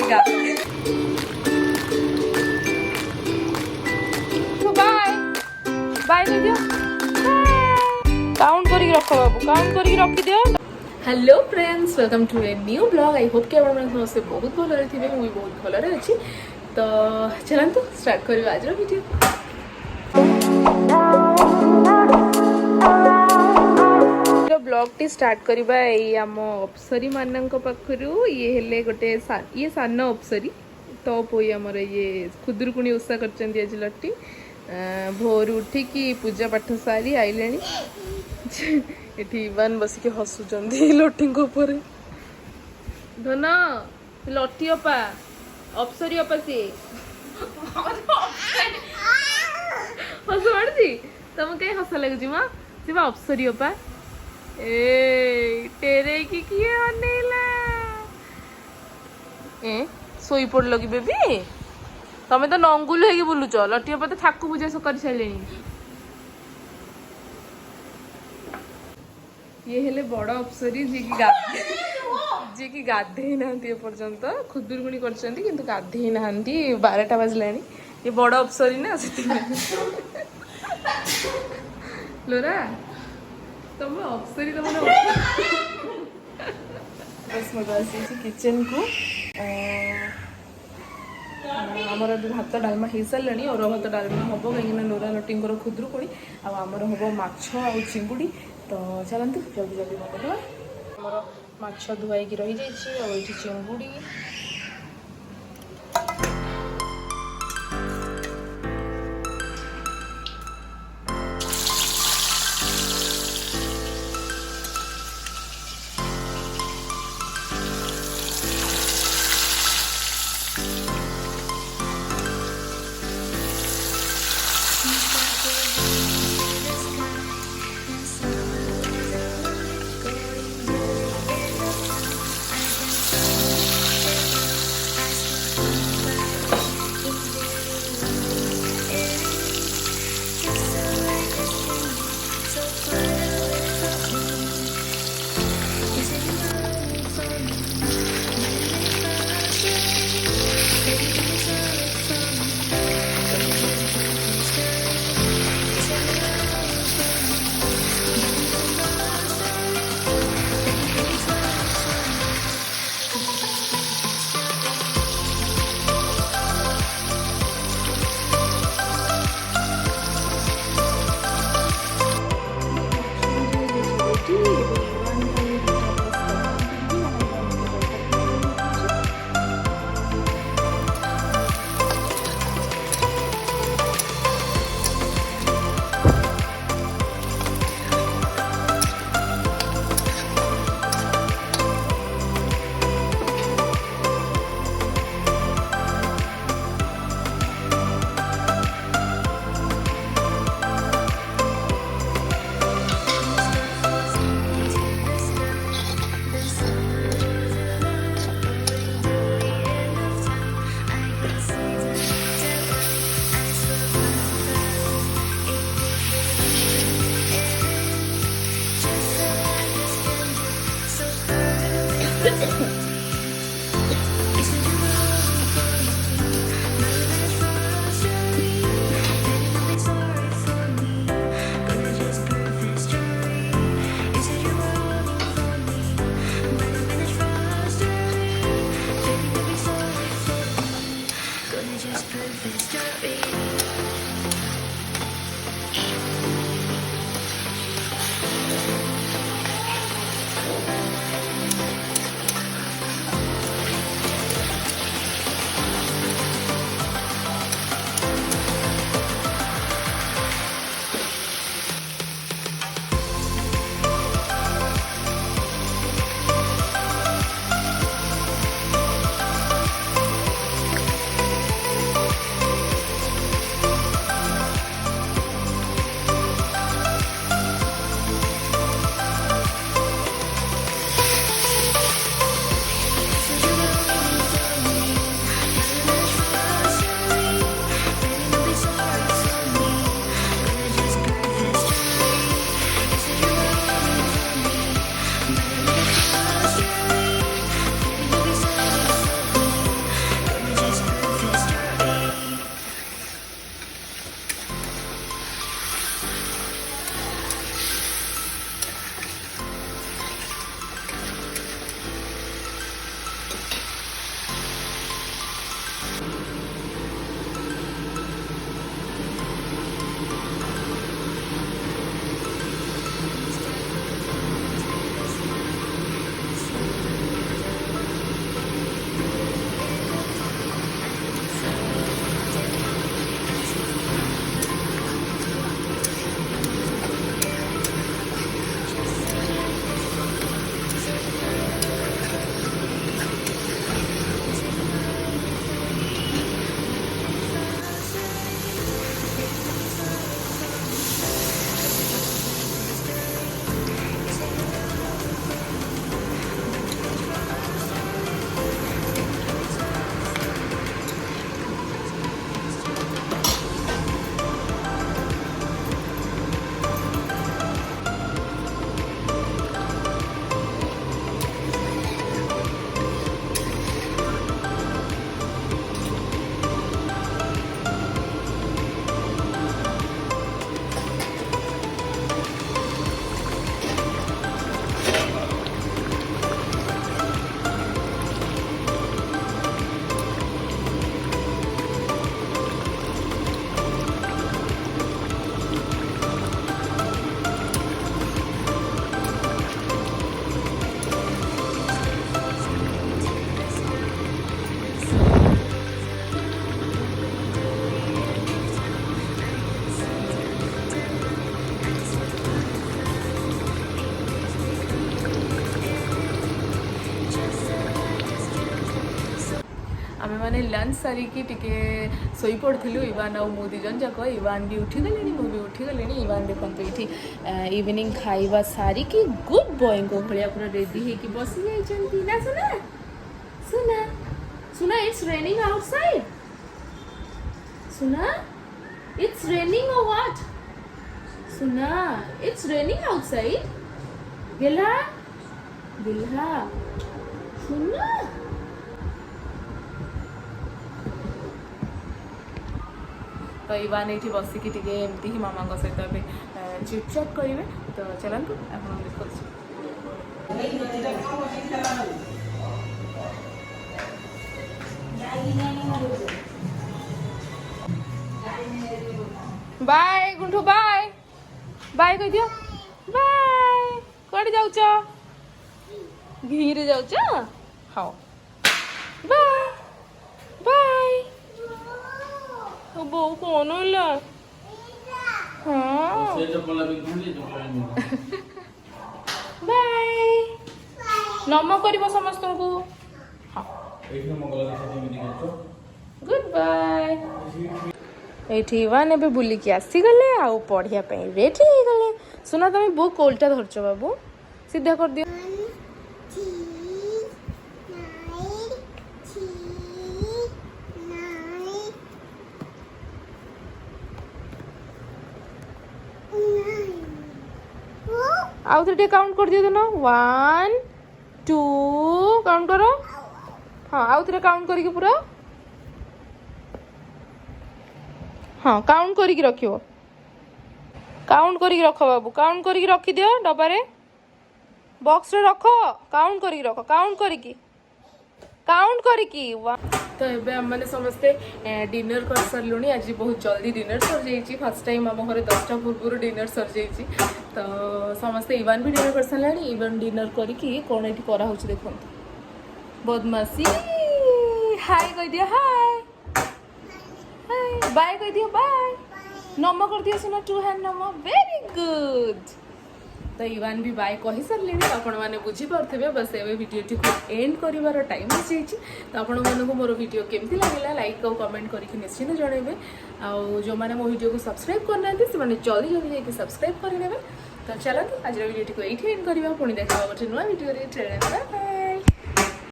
Bye bye नहीं दियो count करके रख बाबू काउंट करके रखी दियो। Hello friends welcome to a new blog I hope कि आप समस्ते बहुत भल थे मुझे बहुत भल अच्छी तो चलते स्टार्ट करिए आज वीडियो। ब्लॉग टी स्टार्ट करवा आम अप्सरी मान पाखु ये हेले गोटे ये सान अप्सरी तो पोई आमर ये खुदुरकुणी ओषा कर आज लट्टी भोर उठिकी पूजा पाठ सारी आइले ये इवान बसिक हसुंच लटी धन लटी अपा अप्सरी अपा सी हस माड़ी तुम कहीं हस लगुच माँ सी अप्सरी अपा ए तेरे की किए अनेला ए सोई पड़ल कि बेबी तमें तो नंगुल है बुलुच लटी पते ठाकुर पूजा कर सारे ये हेले बड़ अप्सरी जी की गाधे ना पर्यंत खुदुरकुणी कर गाधे ना 12टा बाजला ये बड़ अप्सरी ना लोरा तुम अप्सरी तुम बस मत आसी किचन को आमर भात डालमा हो सारे और भात डालमा हम कहीं नोरा लटी खुदुरकुणी आमर हम माछ आ चिंगुड़ी तो चलते जल्दी जल्दी बनवा आमर माछ धुआई रही जाइए चिंगुड़ी आम मैंने लंच सारिकी टिके शोई पड़ू इवान आउ मु दिजन जाक इवान भी उठीगले मु भी उठीगले इवान देखो ये इवनिंग खाइबा सारिकी गुड बॉय को भाया पूरा रेडी होगी बसी जाइए ना सुना सुना सुना इट्स रेनिंग आउटसाइड सुना इट्स रेनिंग और व्हाट सुना इट्स रेनिंग आउटसाइड गेला गेला सुना तो इवान ये बसिकी टे एमती ही मामा सहित ए चिटचाट करेंगे तो चलते आप बाय गुंठू बाय बाय कह दियो बाय कड़े जाऊच घीरे जाऊच हाँ बाय बाय बो कौन होला हाँ बाय नम कर समस्त को गुड बाय ये इवान ए बुलिकी आसीगले आउ पढ़िया रेडी हो गले सुना तुम बुक उल्टा धरच बाबू सीधा कर दियो आउ थे काउंट कर दियो तो ना 1 2 काउंट करो हाँ आउ थे काउंट करके पूरा हाँ काउंट करके रखियो काउंट करके रख बाबू काउंट करके रखी दियो डब्बा बॉक्स रे रख काउंट करके रख काउंट करके तो ये आम मैंने समस्ते डिनर कर सारूँ आज बहुत जल्दी डिनर सर जाइए फर्स्ट टाइम आम घर 10टा पूर्व डिनर सर जाइए तो समस्ते इवान भी डिनर कर सारा इवान डिनर करके कौन ये करा देखो बदमाशी हाय कह दिया हाय हाय बाय कह दियो बाय नम कर दियो सुना 2 हैंड नम वेरी गुड तो इवान भी बाय कही सारे आपण मैंने बुझीपे बस ए भिडियो को एंड कर टाइम हो जाइए तो आपण मानक मोर वीडियो केमती लगे लाइक और कमेंट करके निश्चित जनइबे आउ जो मैंने मो वीडियो को सब्सक्राइब करना से जल्दी जल्दी जाके सब्सक्राइब करदे तो चलते आज वीडियो को ये एंड करवा पुणी देखा गोटे नुआ वीडियो।